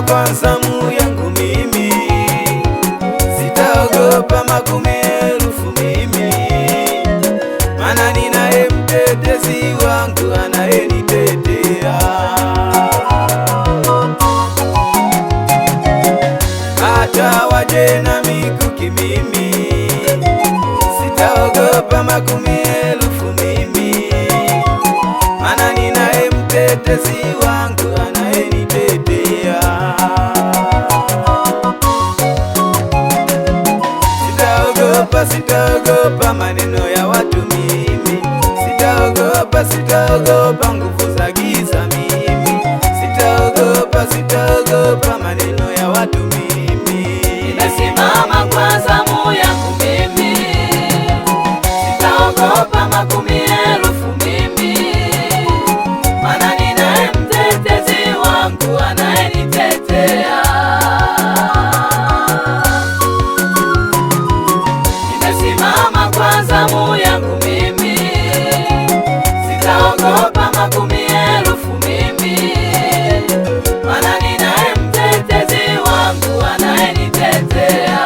kwa zamu yangu mimi, sitaogopa makumi elfu mimi, maana ninaye mtetezi wangu anayenitetea. Hata waje na mikuki mimi, sitaogopa makumi elfu mimi, maana ninaye mtetezi wangu anayenitetea. Sitaogopa maneno ya watu mimi, sitaogopa nguvu za giza mimi, sitaogopa maneno ya watu mimi. Nimesimama kwa zamu yangu mimi, sitaogopa makumi elfu mimi, maana ninaye mtetezi wangu anayenitetea. Nimesimama kwa zamu yangu mimi, sitaogopa makumi elfu mimi, maana ninaye mtetezi wangu anayenitetea.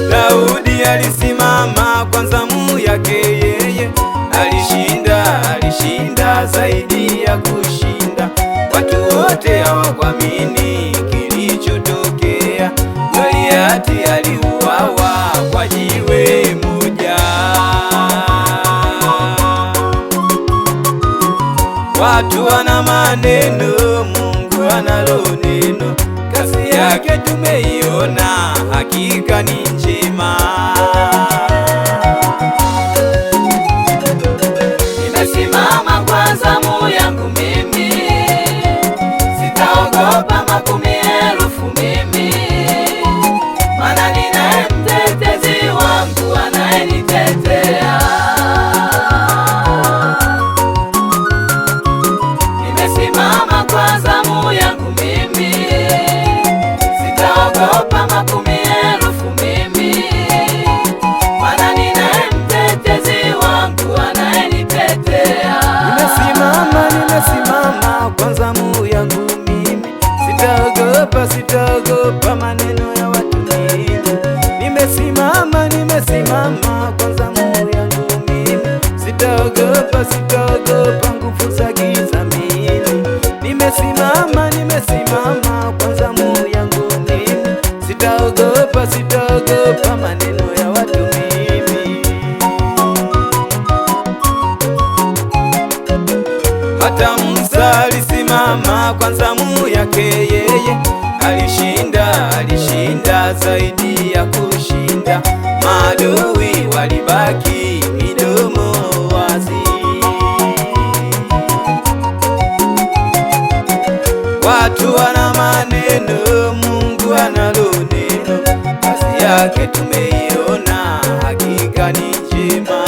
Daudi alisimama kwa zamu yake yeye, alishinda zaidi ya kushinda. Watu wote hawakuamini kilichotokea. Goliati aliuawa kwa jiwe moja. Watu wana maneno, Mungu analo neno. Kazi yake tumeiona, hakika ni njema. Nimesimama kwa zamu yangu mimi, sitaogopa makumi elfu mimi, maana ninaye mtetezi wangu anayenitetea. Nimesimama kwa zamu yangu mimi, sitaogopa makumi elfu mimi, maana ninaye mtetezi wangu anayenitetea. Nimesimama kwa zamu yangu mimi, sitaogopa maneno ya watu mimi. Nimesimama kwa zamu yangu mimi, sitaogopa nguvu za giza mimi. Nimesimama kwa zamu yangu mimi, sitaogopa maneno ya watu mimi. Hata Musa alisimama kwa zamu yake yeye, alishinda zaidi ya kushinda. Maadui walibaki midomo wazi. Watu wana maneno, Mungu analo neno. Kazi yake tumeiona, hakika ni njema.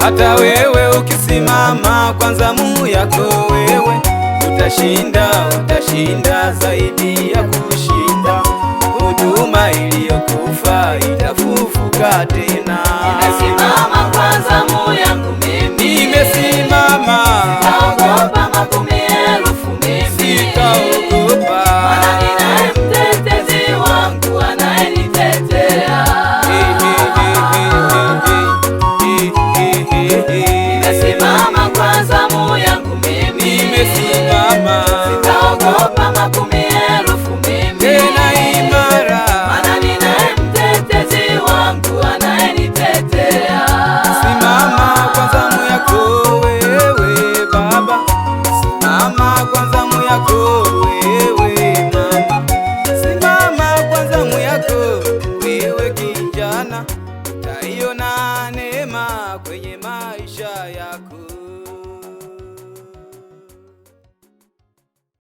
Hata wewe ukisimama kwa zamu yako wewe, utashinda zaidi ya kushinda. Huduma iliyokufa itafufuka tena. Nimesimama kwa zamu yangu mimi, sitaogopa makumi elfu mimi, maana ninaye mtetezi wangu anayenitetea. Nimesimama kwa zamu yangu mimi, sitaogopa makumi elfu mimi, maana ninaye mtetezi wangu anayenitetea. Simama kwa zamu yako wewe baba, simama kwa zamu yako wewe mama, simama kwa zamu yako wewe kijana, utaiona neema kwenye maisha yako.